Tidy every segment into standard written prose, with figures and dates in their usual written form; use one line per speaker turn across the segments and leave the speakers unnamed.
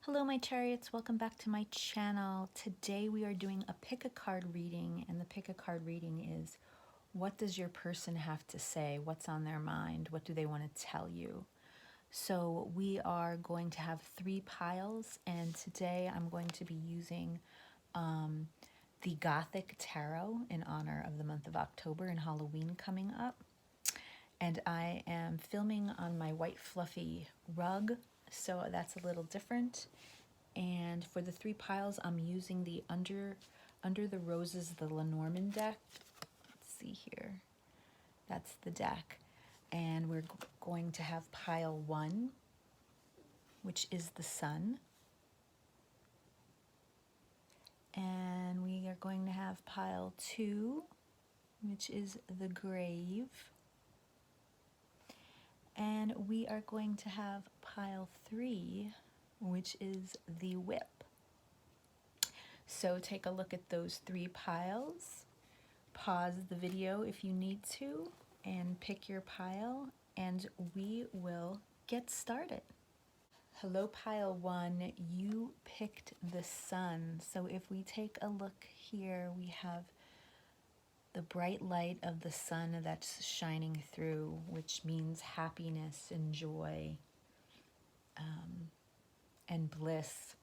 Hello my chariots, welcome back to my channel. Today we are doing a pick a card reading, and the pick a card reading is, what does your person have to say? What's on their mind? What do they want to tell you? So we are going to have 3 piles, and today I'm going to be using the Gothic Tarot in honor of the month of October and Halloween coming up. And I am filming on my white fluffy rug, so that's a little different. And for the 3 piles, I'm using the Under the Roses, the Lenormand deck. Let's see here. That's the deck. And we're going to have pile 1, which is the Sun. And we are going to have pile 2, which is the Grave. And we are going to have pile 3, which is the Whip. So take a look at those 3 piles, pause the video if you need to, and pick your pile, and we will get started. Hello pile 1, you picked the Sun. So if we take a look here, we have the bright light of the sun that's shining through, which means happiness and joy and bliss.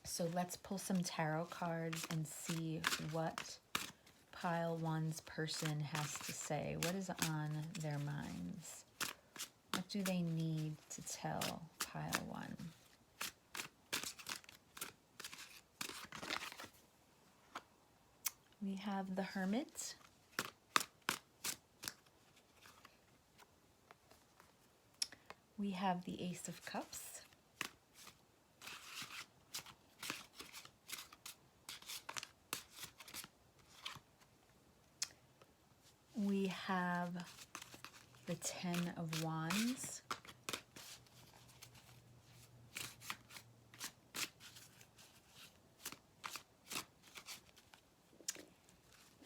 So let's pull some tarot cards and see what pile 1's person has to say. What is on their minds? What do they need to tell pile 1? We have the Hermit. We have the Ace of Cups. We have the Ten of Wands.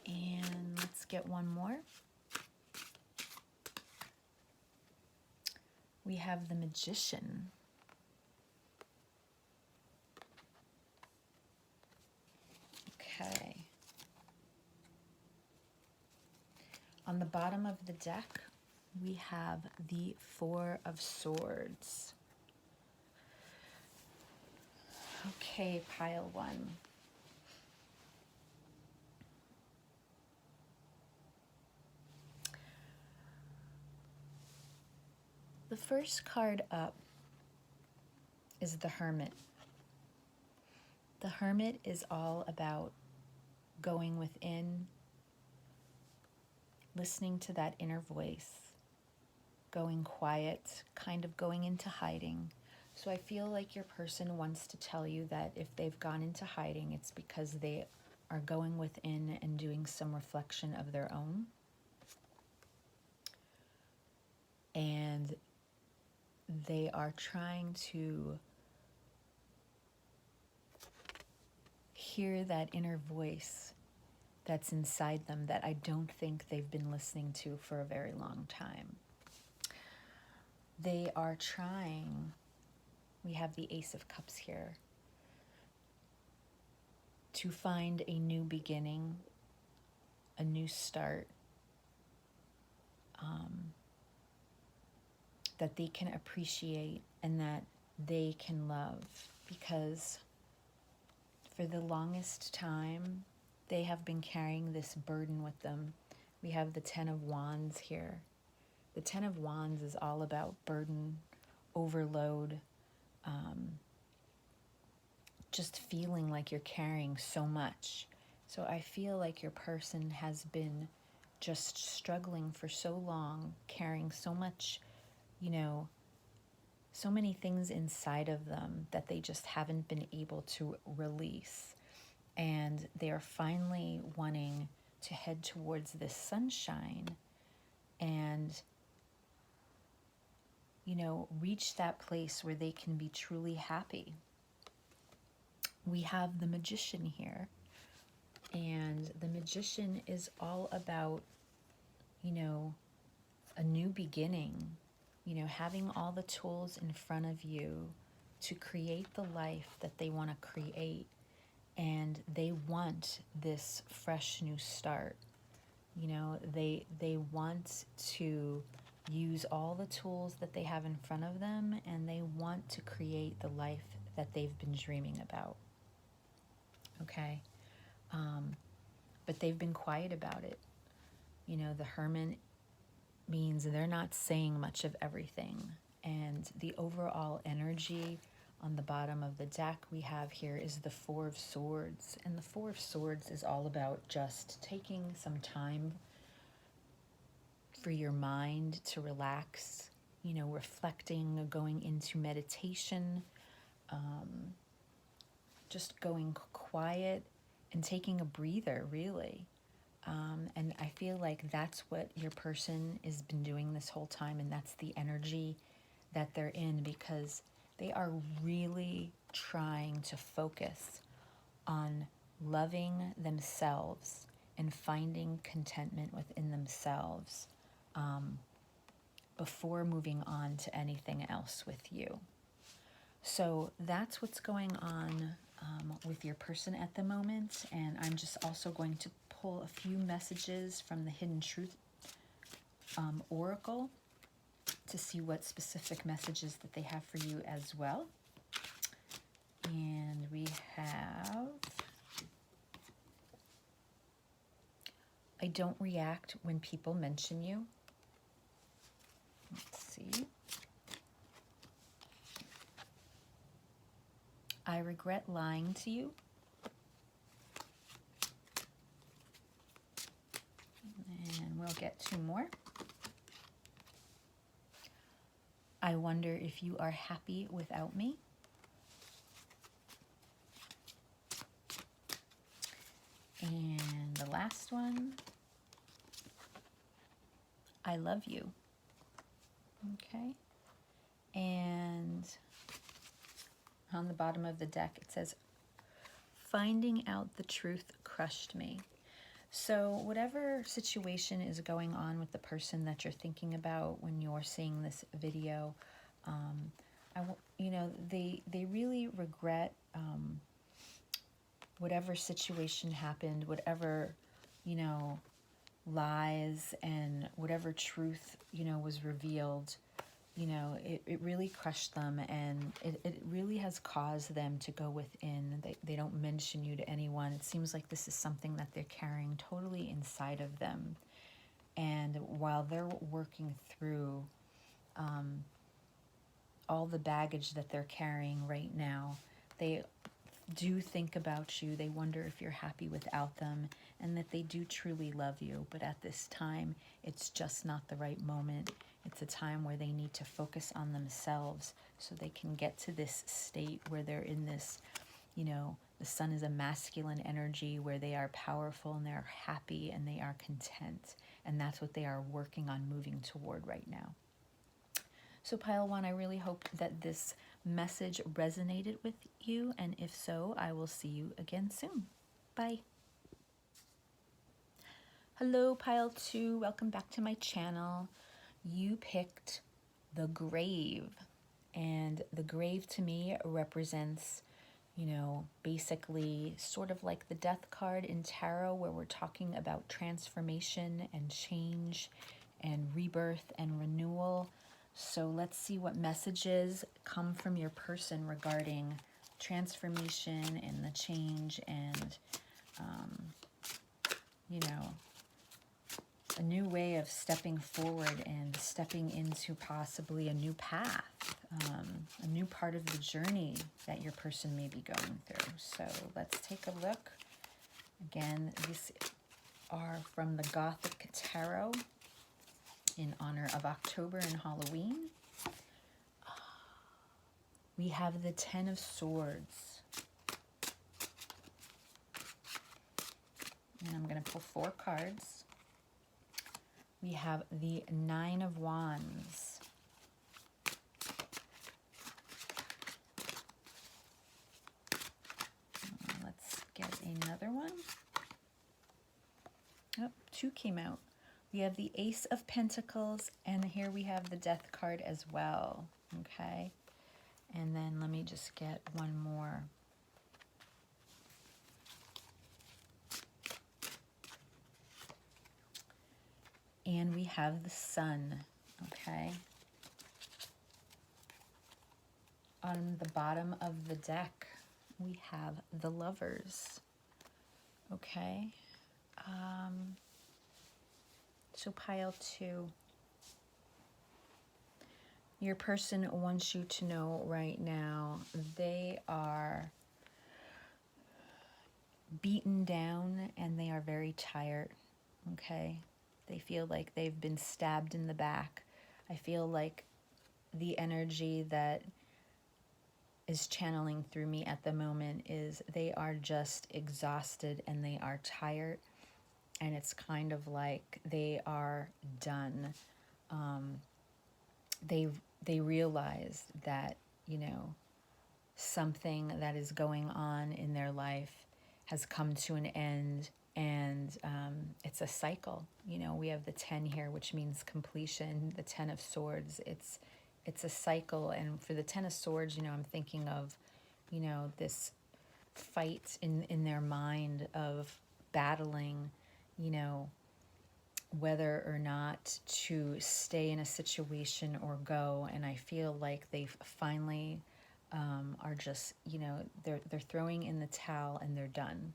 And let's get one more. We have the Magician. Okay. On the bottom of the deck, we have the Four of Swords. Okay, pile 1. The first card up is the Hermit. The Hermit is all about going within, listening to that inner voice, going quiet, kind of going into hiding. So I feel like your person wants to tell you that if they've gone into hiding, it's because they are going within and doing some reflection of their own. And they are trying to hear that inner voice that's inside them that I don't think they've been listening to for a very long time. They are trying, we have the Ace of Cups here, to find a new beginning, a new start, that they can appreciate and that they can love, because for the longest time they have been carrying this burden with them. We have the Ten of Wands here. The Ten of Wands is all about burden, overload, just feeling like you're carrying so much. So I feel like your person has been just struggling for so long, carrying so much, so many things inside of them that they just haven't been able to release. And they are finally wanting to head towards this sunshine and, reach that place where they can be truly happy. We have the Magician here, and the Magician is all about, a new beginning, having all the tools in front of you to create the life that they want to create, and they want this fresh new start. You know, they want to use all the tools that they have in front of them, and they want to create the life that they've been dreaming about. Okay? But they've been quiet about it. You know, the Hermit means they're not saying much of everything. And the overall energy on the bottom of the deck we have here is the Four of Swords. And the Four of Swords is all about just taking some time for your mind to relax, you know, reflecting, going into meditation, just going quiet and taking a breather, really. And I feel like that's what your person has been doing this whole time, and that's the energy that they're in, because they are really trying to focus on loving themselves and finding contentment within themselves before moving on to anything else with you. So that's what's going on with your person at the moment. And I'm just also going to pull a few messages from the Hidden Truth Oracle to see what specific messages that they have for you as well. And we have, I don't react when people mention you. Let's see. I regret lying to you. And we'll get two more. I wonder if you are happy without me. And the last one, I love you. Okay. And on the bottom of the deck, it says, finding out the truth crushed me. So whatever situation is going on with the person that you're thinking about when you're seeing this video, you know, they really regret whatever situation happened, whatever, you know, lies and whatever truth, you know, was revealed. You know, it really crushed them, and it really has caused them to go within. They don't mention you to anyone. It seems like this is something that they're carrying totally inside of them. And while they're working through all the baggage that they're carrying right now, they do think about you. They wonder if you're happy without them, and that they do truly love you. But at this time, it's just not the right moment. It's a time where they need to focus on themselves so they can get to this state where they're in this, you know, the sun is a masculine energy where they are powerful and they're happy and they are content. And that's what they are working on moving toward right now. So Pile 1, I really hope that this message resonated with you. And if so, I will see you again soon. Bye. Hello, Pile 2. Welcome back to my channel. You picked the Grave, and the Grave to me represents, you know, basically sort of like the Death card in tarot, where we're talking about transformation and change and rebirth and renewal. So let's see what messages come from your person regarding transformation and the change and, you know, a new way of stepping forward and stepping into possibly a new path, a new part of the journey that your person may be going through. So let's take a look. Again, these are from the Gothic Tarot in honor of October and Halloween. We have the Ten of Swords. And I'm going to pull 4 cards. We have the Nine of Wands. Let's get another one. Oh, 2 came out. We have the Ace of Pentacles, and here we have the Death card as well. Okay. And then let me just get one more. And we have the Sun, okay? On the bottom of the deck, we have the Lovers, okay? So pile 2. Your person wants you to know right now they are beaten down and they are very tired, okay? They feel like they've been stabbed in the back. I feel like the energy that is channeling through me at the moment is they are just exhausted and they are tired, and it's kind of like they are done. They realize that, you know, something that is going on in their life has come to an end, and it's a cycle. You know, we have the 10 here, which means completion. The 10 of Swords, it's a cycle. And for the 10 of Swords, you know, I'm thinking of, you know, this fight in their mind of battling, you know, whether or not to stay in a situation or go. And I feel like they've finally are just, you know, they're throwing in the towel and they're done.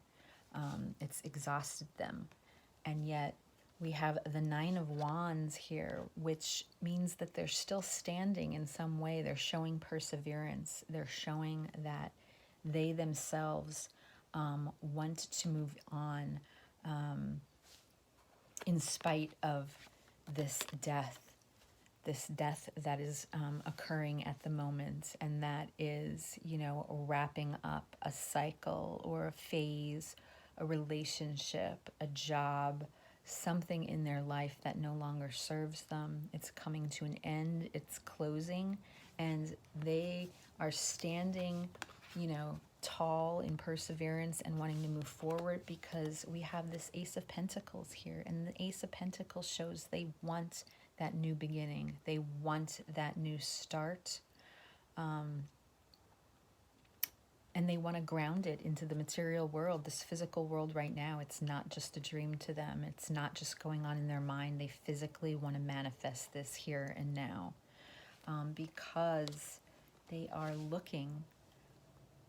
It's exhausted them. And yet we have the 9 of Wands here, which means that they're still standing in some way. They're showing perseverance. They're showing that they themselves want to move on in spite of this death that is occurring at the moment, and that is, you know, wrapping up a cycle or a phase, a relationship, a job, something in their life that no longer serves them. It's coming to an end, it's closing, and they are standing, you know, tall in perseverance and wanting to move forward, because we have this Ace of Pentacles here, and the Ace of Pentacles shows they want that new beginning. They want that new start. And they want to ground it into the material world, this physical world right now. It's not just a dream to them. It's not just going on in their mind. They physically want to manifest this here and now, because they are looking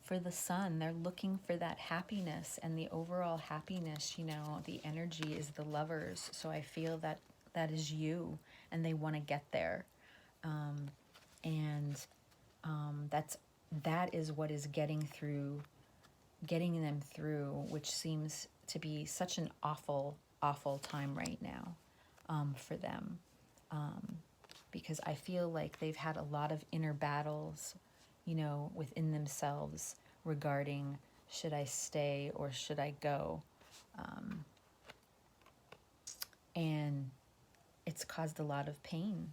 for the Sun. They're looking for that happiness, and the overall happiness, you know, the energy is the Lovers. So I feel that that is you, and they want to get there. That is what is getting them through, which seems to be such an awful time right now for them, because I feel like they've had a lot of inner battles, you know, within themselves regarding, should I stay or should I go? And it's caused a lot of pain,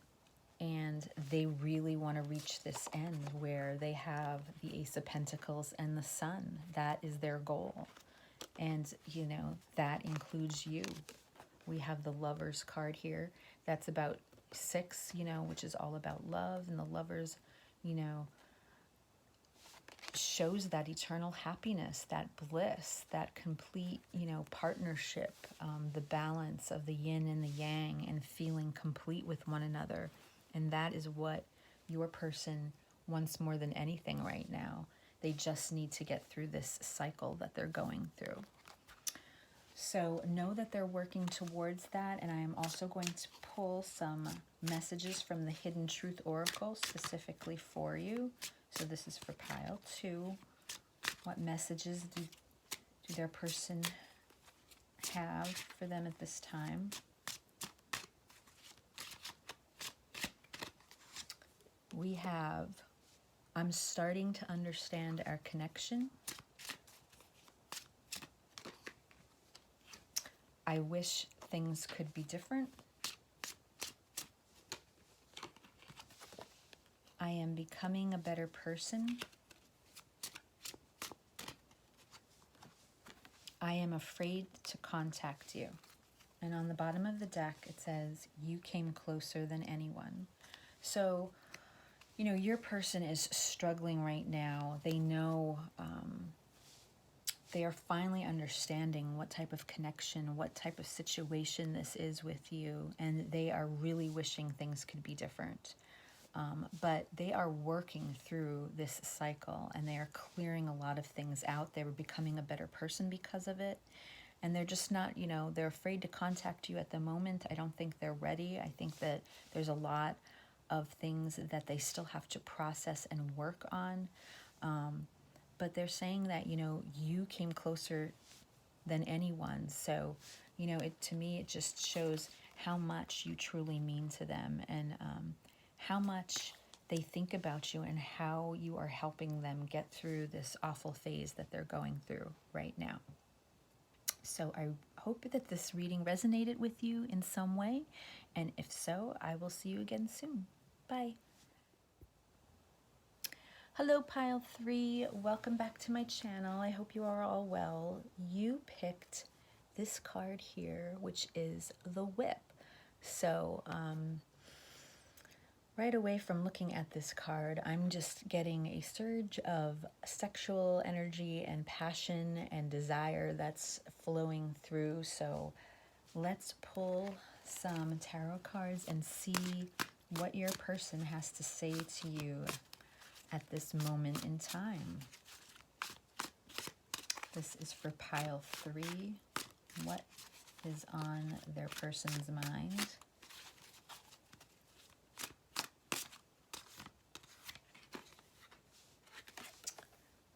and they really want to reach this end where they have the Ace of Pentacles and the Sun. That is their goal, and you know, that includes you. We have the Lovers card here. That's about 6, you know, which is all about love, and the Lovers, you know, shows that eternal happiness, that bliss, that complete, you know, partnership, the balance of the yin and the yang, and feeling complete with one another. And that is what your person wants more than anything right now. They just need to get through this cycle that they're going through. So know that they're working towards that. And I am also going to pull some messages from the Hidden Truth Oracle specifically for you. So this is for pile 2. What messages do their person have for them at this time? We have, I'm starting to understand our connection. I wish things could be different. I am becoming a better person. I am afraid to contact you. And on the bottom of the deck, it says, you came closer than anyone. So You know, your person is struggling right now. They know they are finally understanding what type of connection, what type of situation this is with you, and they are really wishing things could be different. But they are working through this cycle, and they are clearing a lot of things out. They were becoming a better person because of it. And they're just not, you know, they're afraid to contact you at the moment. I don't think they're ready. I think that there's a lot of things that they still have to process and work on. But they're saying that, you know, you came closer than anyone. So, you know, to me, it just shows how much you truly mean to them, and how much they think about you, and how you are helping them get through this awful phase that they're going through right now. So I hope that this reading resonated with you in some way, and if so, I will see you again soon. Bye. Hello, Pile 3. Welcome back to my channel. I hope you are all well. You picked this card here, which is the Whip. So, right away from looking at this card, I'm just getting a surge of sexual energy and passion and desire that's flowing through. So let's pull some tarot cards and see what your person has to say to you at this moment in time. This is for pile 3. What is on their person's mind?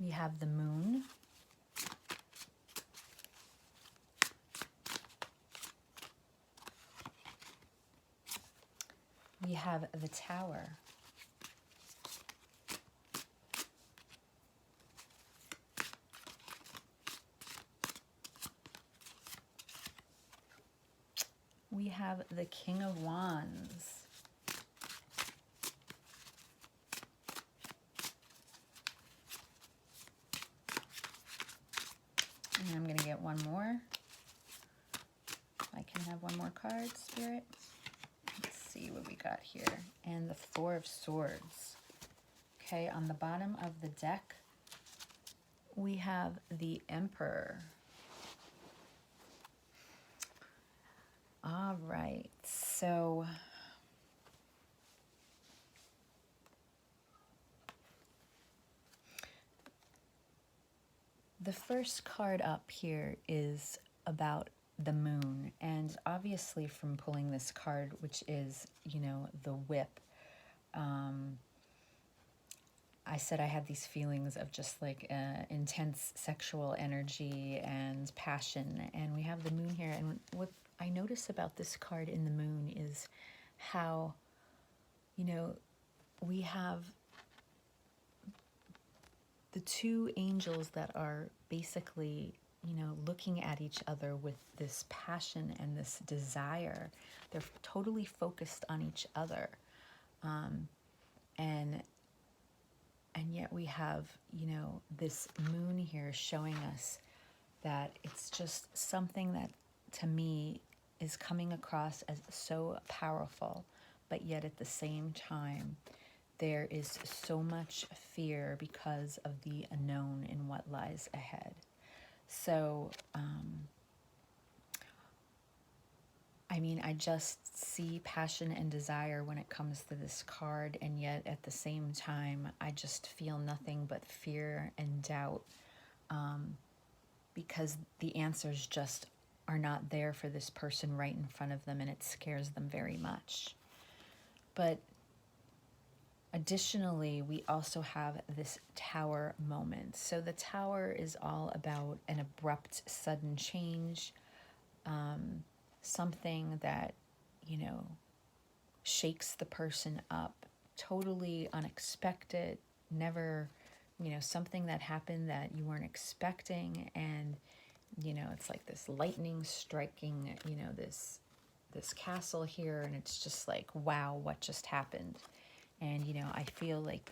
We have the Moon. We have the Tower. We have the King of Wands. And I'm going to get one more. I can have one more card, Spirit. Let's see what we got here. And the Four of Swords. Okay, on the bottom of the deck, we have the Emperor. All right, so the first card up here is about the Moon, and obviously from pulling this card, which is, you know, the Whip, I said I had these feelings of just like intense sexual energy and passion, and we have the Moon here. And what I notice about this card in the Moon is how, you know, we have the two angels that are basically, you know, looking at each other with this passion and this desire. They're totally focused on each other. And yet we have, you know, this Moon here showing us that it's just something that, to me, is coming across as so powerful, but yet at the same time, there is so much fear because of the unknown in what lies ahead. So, I mean, I just see passion and desire when it comes to this card, and yet at the same time, I just feel nothing but fear and doubt, because the answers just are not there for this person right in front of them, and it scares them very much. But additionally, we also have this Tower moment. So the Tower is all about an abrupt, sudden change, something that, you know, shakes the person up, totally unexpected, never, you know, something that happened that you weren't expecting, and, you know, it's like this lightning striking, you know, this castle here, and it's just like, wow, what just happened? And, you know, I feel like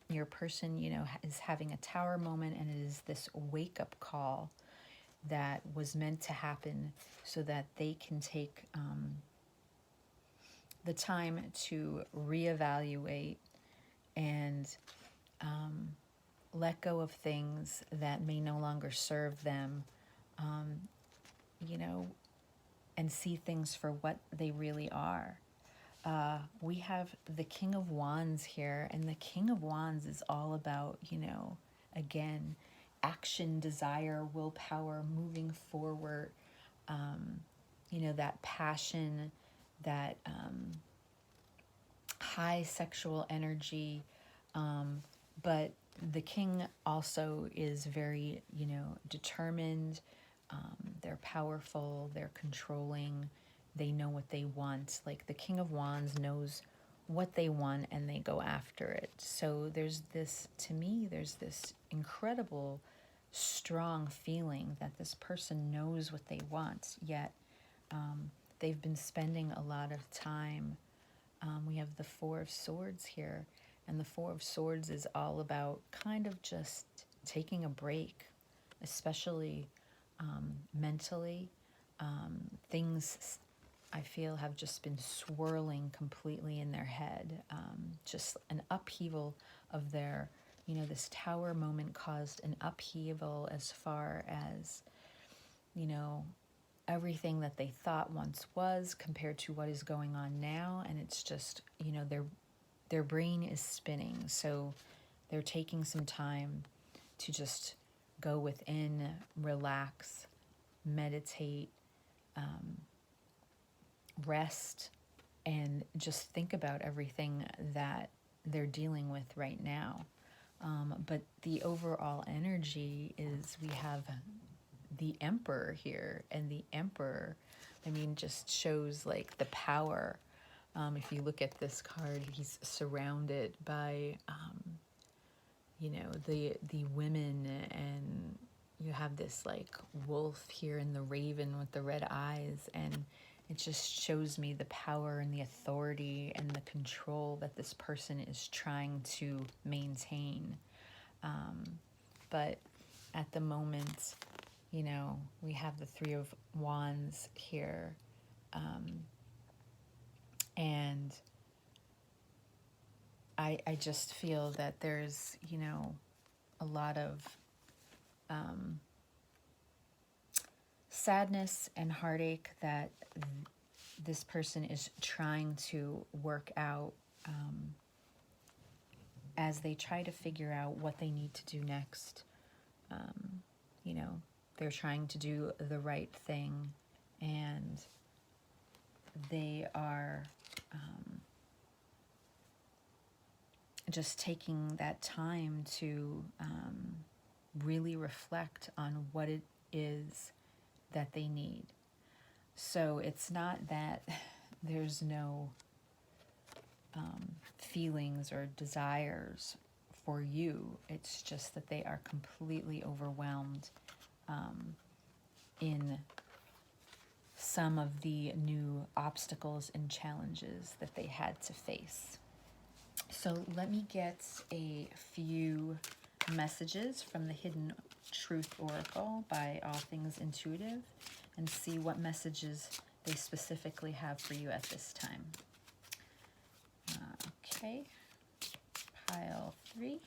your person, you know, is having a Tower moment, and it is this wake-up call that was meant to happen so that they can take the time to reevaluate and let go of things that may no longer serve them, you know, and see things for what they really are. We have the King of Wands here, and the King of Wands is all about, you know, again, action, desire, willpower, moving forward, you know, that passion, that high sexual energy. But the king also is very, you know, determined. They're powerful, they're controlling, they know what they want. Like the King of Wands knows what they want and they go after it. So there's this, to me, there's this incredible, strong feeling that this person knows what they want, yet they've been spending a lot of time. We have the Four of Swords here, and the Four of Swords is all about kind of just taking a break, especially mentally. Things I feel have just been swirling completely in their head. Just an upheaval of their, you know, this tower moment caused an upheaval as far as, you know, everything that they thought once was compared to what is going on now. And it's just, you know, their brain is spinning. So they're taking some time to just go within, relax, meditate, rest, and just think about everything that they're dealing with right now. But the overall energy is we have the Emperor here, and the Emperor, I mean, just shows like the power. If you look at this card, he's surrounded by, you know, the women, and you have this like wolf here and the raven with the red eyes, and it just shows me the power and the authority and the control that this person is trying to maintain. But at the moment, you know, we have the Three of Wands here, and I just feel that there's, you know, a lot of sadness and heartache that this person is trying to work out as they try to figure out what they need to do next. You know, they're trying to do the right thing, and they are just taking that time to really reflect on what it is that they need. So it's not that there's no feelings or desires for you. It's just that they are completely overwhelmed in some of the new obstacles and challenges that they had to face. So let me get a few messages from the Hidden Truth Oracle by All Things Intuitive and see what messages they specifically have for you at this time. Okay, pile 3.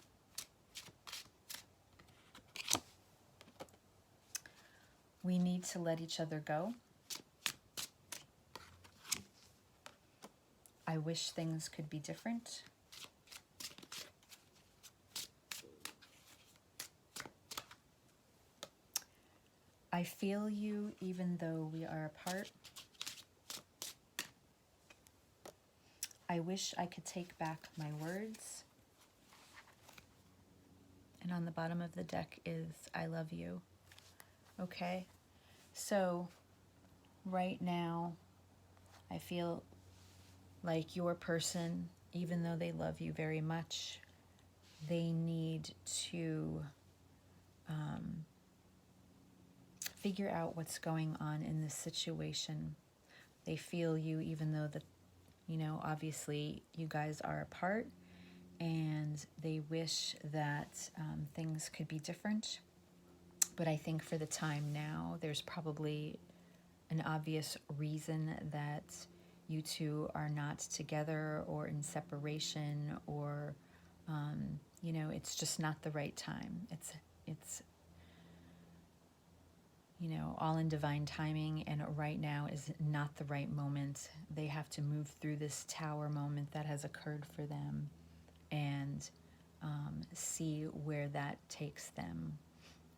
We need to let each other go. I wish things could be different. I feel you even though we are apart. I wish I could take back my words. And on the bottom of the deck is I love you. Okay, so right now I feel like your person, even though they love you very much, they need to figure out what's going on in this situation. They feel you even though you know, obviously you guys are apart, and they wish that things could be different. But I think for the time now, there's probably an obvious reason that you two are not together or in separation, or You know, it's just not the right time. It's you know, all in divine timing, and right now is not the right moment. They have to move through this tower moment that has occurred for them, and see where that takes them,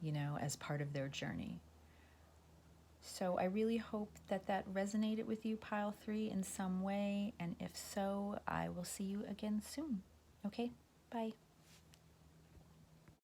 you know, as part of their journey. So I really hope that that resonated with you, Pile 3, in some way, and if so, I will see you again soon. Okay, bye.